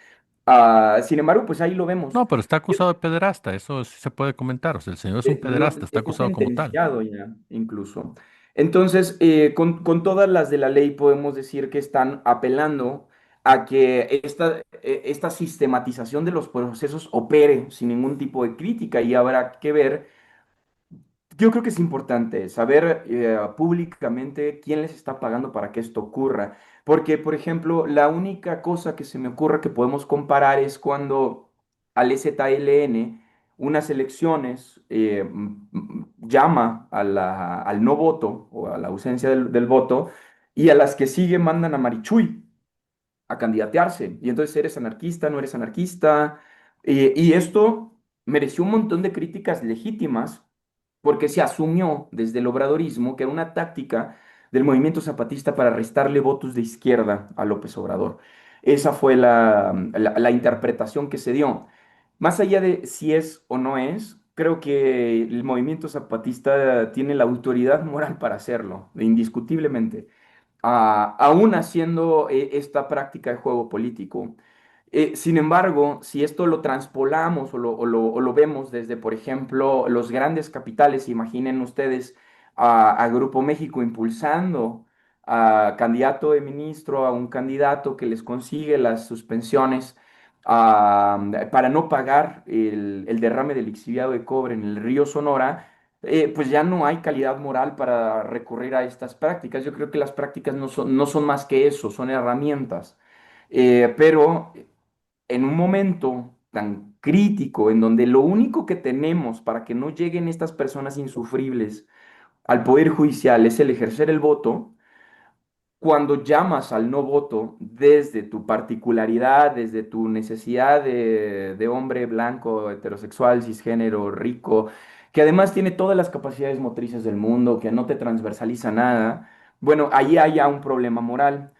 Sin embargo, pues ahí lo vemos. No, pero está acusado de pederasta, eso sí se puede comentar. O sea, el señor es un pederasta, está Está acusado como tal. sentenciado ya, incluso. Entonces, con todas las de la ley podemos decir que están apelando a que esta sistematización de los procesos opere sin ningún tipo de crítica y habrá que ver. Yo creo que es importante saber públicamente quién les está pagando para que esto ocurra. Porque, por ejemplo, la única cosa que se me ocurre que podemos comparar es cuando al EZLN, unas elecciones, llama a al no voto o a la ausencia del voto y a las que sigue mandan a Marichuy a candidatearse. Y entonces eres anarquista, no eres anarquista. Y esto mereció un montón de críticas legítimas porque se asumió desde el obradorismo que era una táctica del movimiento zapatista para restarle votos de izquierda a López Obrador. Esa fue la interpretación que se dio. Más allá de si es o no es, creo que el movimiento zapatista tiene la autoridad moral para hacerlo, indiscutiblemente, aún haciendo esta práctica de juego político. Sin embargo, si esto lo transpolamos o lo vemos desde, por ejemplo, los grandes capitales, imaginen ustedes a Grupo México impulsando a candidato de ministro, a un candidato que les consigue las suspensiones para no pagar el derrame del lixiviado de cobre en el río Sonora, pues ya no hay calidad moral para recurrir a estas prácticas. Yo creo que las prácticas no son más que eso, son herramientas. Pero en un momento tan crítico, en donde lo único que tenemos para que no lleguen estas personas insufribles al Poder Judicial es el ejercer el voto, cuando llamas al no voto desde tu particularidad, desde tu necesidad de hombre blanco, heterosexual, cisgénero, rico, que además tiene todas las capacidades motrices del mundo, que no te transversaliza nada, bueno, ahí hay ya un problema moral.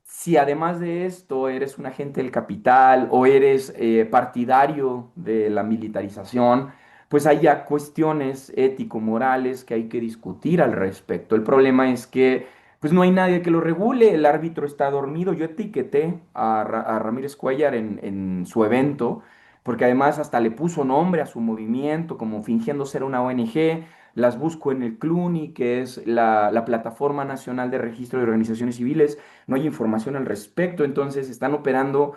Si además de esto eres un agente del capital o eres partidario de la militarización, pues hay ya cuestiones ético-morales que hay que discutir al respecto. El problema es que pues no hay nadie que lo regule, el árbitro está dormido. Yo etiqueté a Ramírez Cuellar en su evento, porque además hasta le puso nombre a su movimiento, como fingiendo ser una ONG. Las busco en el CLUNY, que es la Plataforma Nacional de Registro de Organizaciones Civiles. No hay información al respecto, entonces están operando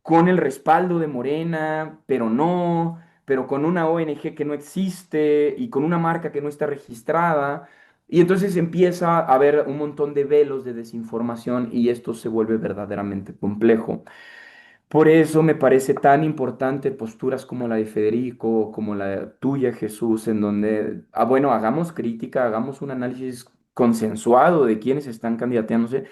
con el respaldo de Morena, pero no, pero con una ONG que no existe y con una marca que no está registrada. Y entonces empieza a haber un montón de velos de desinformación y esto se vuelve verdaderamente complejo. Por eso me parece tan importante posturas como la de Federico, como la tuya, Jesús, en donde, bueno, hagamos crítica, hagamos un análisis consensuado de quiénes están candidateándose,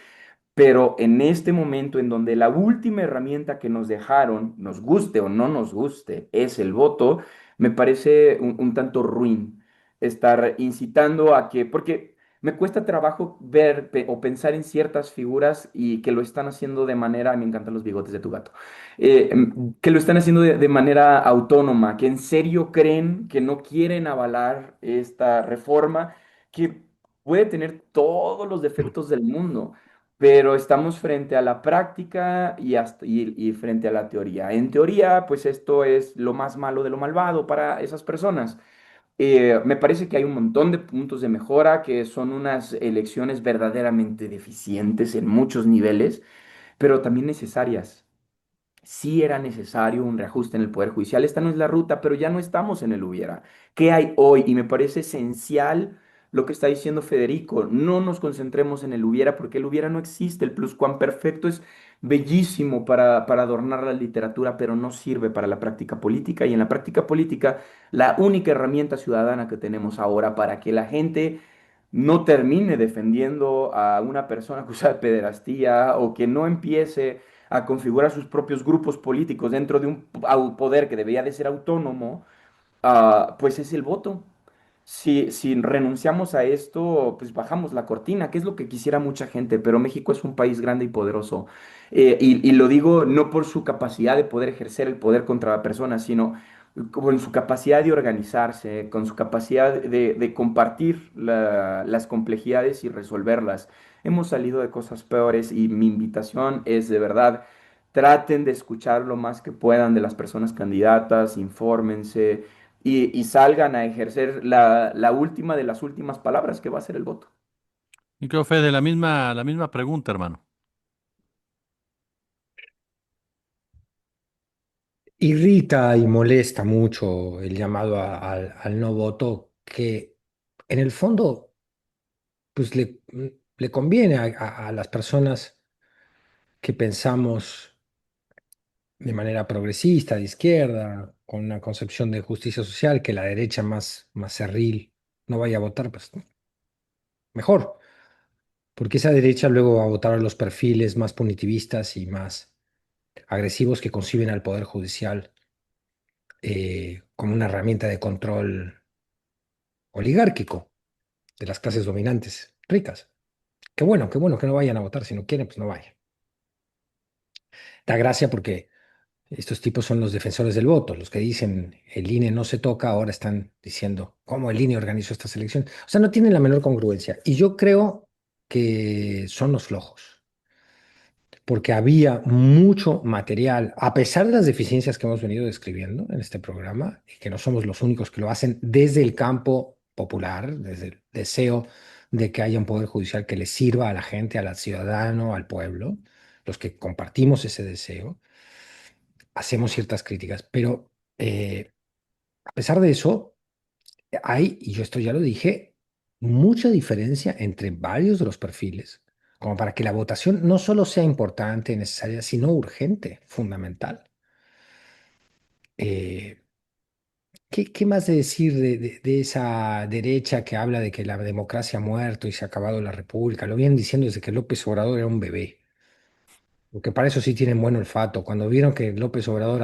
pero en este momento en donde la última herramienta que nos dejaron, nos guste o no nos guste, es el voto, me parece un tanto ruin estar incitando a que, porque me cuesta trabajo ver o pensar en ciertas figuras y que lo están haciendo de manera, me encantan los bigotes de tu gato, que lo están haciendo de manera autónoma, que en serio creen que no quieren avalar esta reforma, que puede tener todos los defectos del mundo, pero estamos frente a la práctica y frente a la teoría. En teoría, pues esto es lo más malo de lo malvado para esas personas. Me parece que hay un montón de puntos de mejora, que son unas elecciones verdaderamente deficientes en muchos niveles, pero también necesarias. Sí era necesario un reajuste en el Poder Judicial. Esta no es la ruta, pero ya no estamos en el hubiera. ¿Qué hay hoy? Y me parece esencial lo que está diciendo Federico. No nos concentremos en el hubiera porque el hubiera no existe. El pluscuamperfecto es bellísimo para adornar la literatura, pero no sirve para la práctica política. Y en la práctica política, la única herramienta ciudadana que tenemos ahora para que la gente no termine defendiendo a una persona acusada de pederastía o que no empiece a configurar sus propios grupos políticos dentro de un poder que debería de ser autónomo, pues es el voto. Si renunciamos a esto, pues bajamos la cortina, que es lo que quisiera mucha gente, pero México es un país grande y poderoso. Y lo digo no por su capacidad de poder ejercer el poder contra la persona, sino con su capacidad de organizarse, con su capacidad de compartir las complejidades y resolverlas. Hemos salido de cosas peores y mi invitación es de verdad, traten de escuchar lo más que puedan de las personas candidatas, infórmense y salgan a ejercer la última de las últimas palabras que va a ser el voto. Y creo, Fede, la misma pregunta, hermano. Irrita y molesta mucho el llamado al no voto, que en el fondo pues le conviene a las personas que pensamos de manera progresista, de izquierda, con una concepción de justicia social, que la derecha más cerril no vaya a votar, pues mejor, porque esa derecha luego va a votar a los perfiles más punitivistas y más agresivos que conciben al Poder Judicial como una herramienta de control oligárquico de las clases dominantes ricas. Qué bueno que no vayan a votar. Si no quieren, pues no vayan. Da gracia porque estos tipos son los defensores del voto, los que dicen el INE no se toca, ahora están diciendo cómo el INE organizó estas elecciones. O sea, no tienen la menor congruencia. Y yo creo que son los flojos, porque había mucho material, a pesar de las deficiencias que hemos venido describiendo en este programa, y que no somos los únicos que lo hacen desde el campo popular, desde el deseo de que haya un poder judicial que le sirva a la gente, al ciudadano, al pueblo, los que compartimos ese deseo, hacemos ciertas críticas, pero a pesar de eso, hay, y yo esto ya lo dije, mucha diferencia entre varios de los perfiles, como para que la votación no solo sea importante, necesaria, sino urgente, fundamental. Eh, ¿Qué más de decir de esa derecha que habla de que la democracia ha muerto y se ha acabado la república? Lo vienen diciendo desde que López Obrador era un bebé. Porque para eso sí tienen buen olfato. Cuando vieron que López Obrador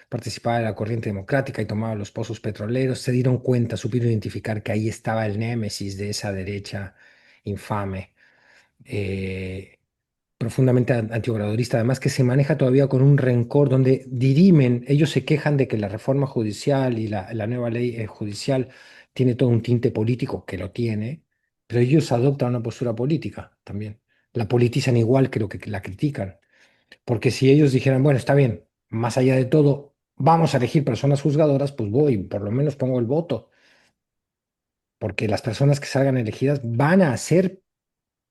participaba de la corriente democrática y tomaba los pozos petroleros, se dieron cuenta, supieron identificar que ahí estaba el némesis de esa derecha infame, eh, profundamente antiobradorista, además que se maneja todavía con un rencor donde dirimen, ellos se quejan de que la reforma judicial y la nueva ley judicial tiene todo un tinte político, que lo tiene, pero ellos adoptan una postura política también. La politizan igual que lo que la critican. Porque si ellos dijeran, bueno, está bien, más allá de todo, vamos a elegir personas juzgadoras, pues voy, por lo menos pongo el voto, porque las personas que salgan elegidas van a ser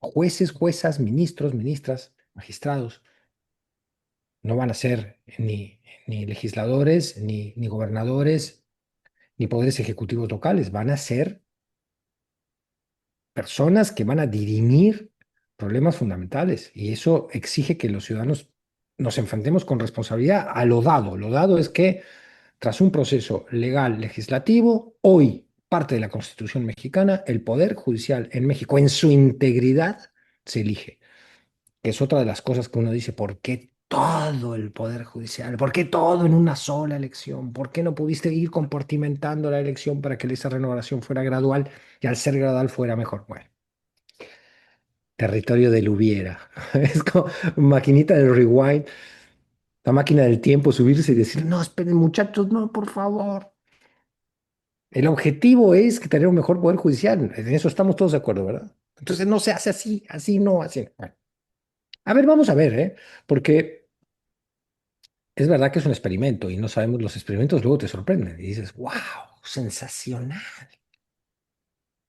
jueces, juezas, ministros, ministras, magistrados, no van a ser ni legisladores, ni gobernadores, ni poderes ejecutivos locales, van a ser personas que van a dirimir problemas fundamentales y eso exige que los ciudadanos nos enfrentemos con responsabilidad a lo dado. Lo dado es que tras un proceso legal legislativo, hoy parte de la Constitución mexicana, el Poder Judicial en México en su integridad se elige, que es otra de las cosas que uno dice, ¿por qué todo el Poder Judicial? ¿Por qué todo en una sola elección? ¿Por qué no pudiste ir compartimentando la elección para que esa renovación fuera gradual y al ser gradual fuera mejor? Bueno, territorio del hubiera. Es como maquinita del rewind, la máquina del tiempo, subirse y decir, no, esperen muchachos, no, por favor. El objetivo es que tener un mejor poder judicial. En eso estamos todos de acuerdo, ¿verdad? Entonces no se hace así, así no, así no. Bueno, a ver, vamos a ver, ¿eh? Porque es verdad que es un experimento y no sabemos, los experimentos luego te sorprenden y dices, wow, sensacional.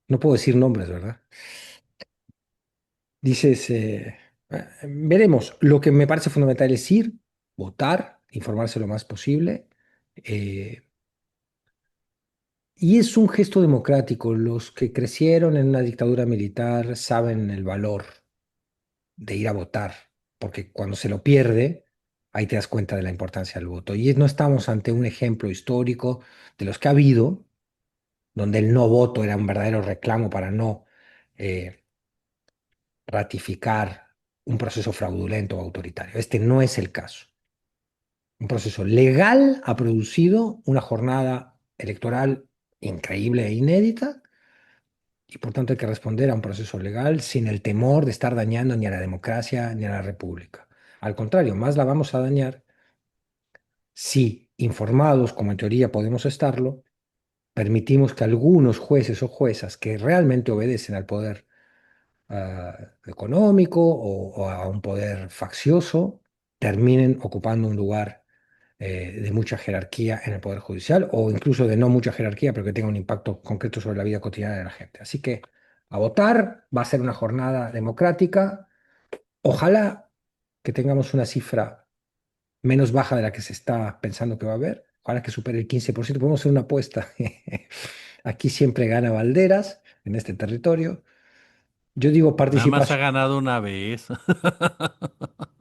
No puedo decir nombres, ¿verdad? Dices, veremos. Lo que me parece fundamental es ir, votar, informarse lo más posible. eh, y es un gesto democrático. Los que crecieron en una dictadura militar saben el valor de ir a votar, porque cuando se lo pierde, ahí te das cuenta de la importancia del voto. Y no estamos ante un ejemplo histórico de los que ha habido, donde el no voto era un verdadero reclamo para no eh, ratificar un proceso fraudulento o autoritario. Este no es el caso. Un proceso legal ha producido una jornada electoral increíble e inédita y por tanto hay que responder a un proceso legal sin el temor de estar dañando ni a la democracia ni a la república. Al contrario, más la vamos a dañar si, informados como en teoría podemos estarlo, permitimos que algunos jueces o juezas que realmente obedecen al poder económico o a un poder faccioso terminen ocupando un lugar de mucha jerarquía en el Poder Judicial o incluso de no mucha jerarquía, pero que tenga un impacto concreto sobre la vida cotidiana de la gente. Así que a votar va a ser una jornada democrática. Ojalá que tengamos una cifra menos baja de la que se está pensando que va a haber. Ojalá que supere el 15%. Podemos hacer una apuesta. Aquí siempre gana Valderas en este territorio. Yo digo Nada más ha participación. ganado una vez.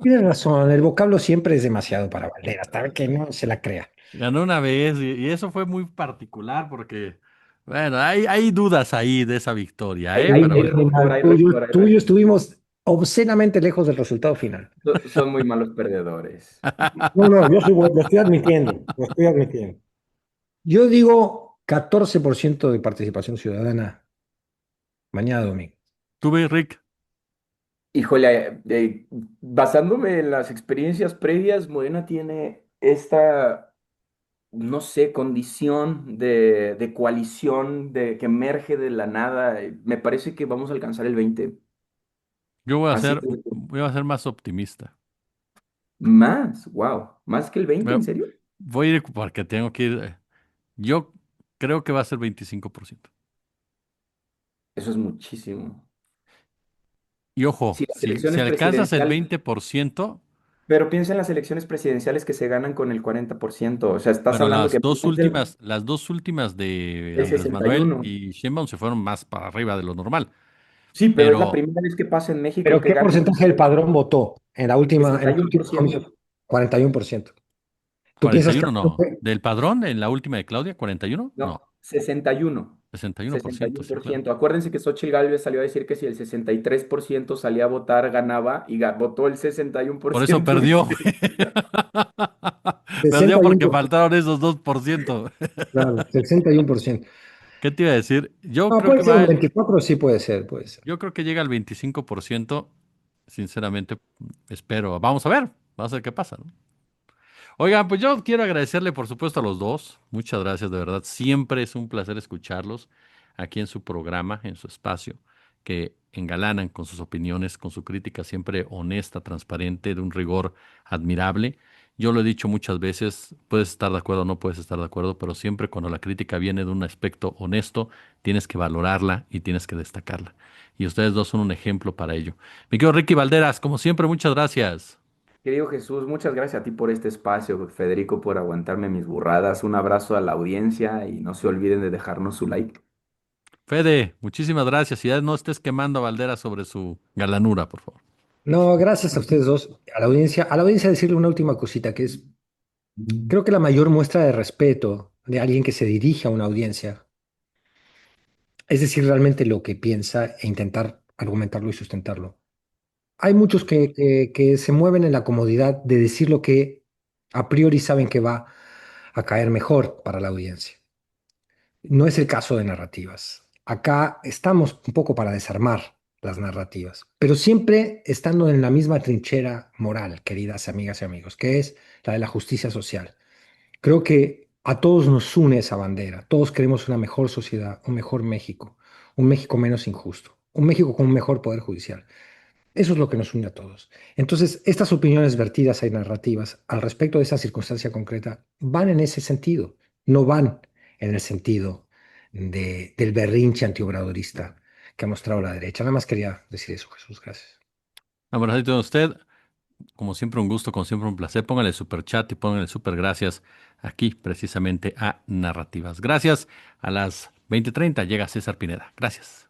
Tienes razón, el vocablo siempre es demasiado para Valderas, tal que no se la crea. Ganó una vez y eso fue muy particular porque, bueno, hay dudas ahí de esa victoria, ¿eh? Pero Hay bueno. récord, hay récord, Tuyo, hay tuyo récord. estuvimos obscenamente lejos del resultado final. Son muy malos perdedores. No, no, lo estoy admitiendo, lo estoy admitiendo. Yo digo 14% de participación ciudadana mañana domingo. Tuve, Rick. Híjole, basándome en las experiencias previas, Morena tiene esta, no sé, condición de coalición que emerge de la nada. Me parece que vamos a alcanzar el 20. Yo Así que voy a ser más optimista. más, wow, más que el 20, Me- ¿en serio? Voy a ir porque tengo que ir. Yo creo que va a ser 25%. Eso es muchísimo. Y ojo, Si las si elecciones alcanzas el presidenciales, 20%, pero piensa en las elecciones presidenciales que se ganan con el 40%. O sea, estás bueno, hablando que las dos últimas de el Andrés Manuel 61. y Sheinbaum se fueron más para arriba de lo normal. Sí, pero es la Pero primera vez que pasa en México ¿Pero que qué gana porcentaje del padrón votó en la última, en los últimos 61%. comicios? 41%. ¿Tú piensas que 41 no. ¿Del padrón en la última de Claudia? ¿41? No, No. 61. 61%, sí, claro. 61%. Acuérdense que Xochitl Gálvez salió a decir que si el 63% salía a votar, ganaba, y votó el Por eso 61%. perdió. Perdió porque 61%, faltaron esos 2%. claro, 61%. ¿Qué te iba a decir? Yo No, creo puede que ser va un el, 24, sí puede ser, puede ser. yo creo que llega al 25%. Sinceramente, espero. Vamos a ver qué pasa, ¿no? Oigan, pues yo quiero agradecerle, por supuesto, a los dos. Muchas gracias, de verdad. Siempre es un placer escucharlos aquí en su programa, en su espacio, que engalanan con sus opiniones, con su crítica siempre honesta, transparente, de un rigor admirable. Yo lo he dicho muchas veces, puedes estar de acuerdo o no puedes estar de acuerdo, pero siempre cuando la crítica viene de un aspecto honesto, tienes que valorarla y tienes que destacarla. Y ustedes dos son un ejemplo para ello. Mi querido Ricky Valderas, como siempre, muchas gracias. Querido Jesús, muchas gracias a ti por este espacio, Federico, por aguantarme mis burradas. Un abrazo a la audiencia y no se olviden de dejarnos su like. Fede, muchísimas gracias. Y ya no estés quemando a Valderas sobre su galanura, por favor. No, gracias a ustedes dos, a la audiencia decirle una última cosita, que es, creo que la mayor muestra de respeto de alguien que se dirige a una audiencia es decir realmente lo que piensa e intentar argumentarlo y sustentarlo. Hay muchos que se mueven en la comodidad de decir lo que a priori saben que va a caer mejor para la audiencia. No es el caso de narrativas. Acá estamos un poco para desarmar las narrativas, pero siempre estando en la misma trinchera moral, queridas amigas y amigos, que es la de la justicia social. Creo que a todos nos une esa bandera. Todos queremos una mejor sociedad, un México menos injusto, un México con un mejor poder judicial. Eso es lo que nos une a todos. Entonces, estas opiniones vertidas y narrativas al respecto de esa circunstancia concreta van en ese sentido, no van en el sentido del berrinche antiobradorista que ha mostrado la derecha. Nada más quería decir eso, Jesús. Gracias. Amorcito de usted, como siempre un gusto, como siempre un placer. Póngale super chat y póngale super gracias aquí precisamente a Narrativas. Gracias. A las 20:30 llega César Pineda. Gracias.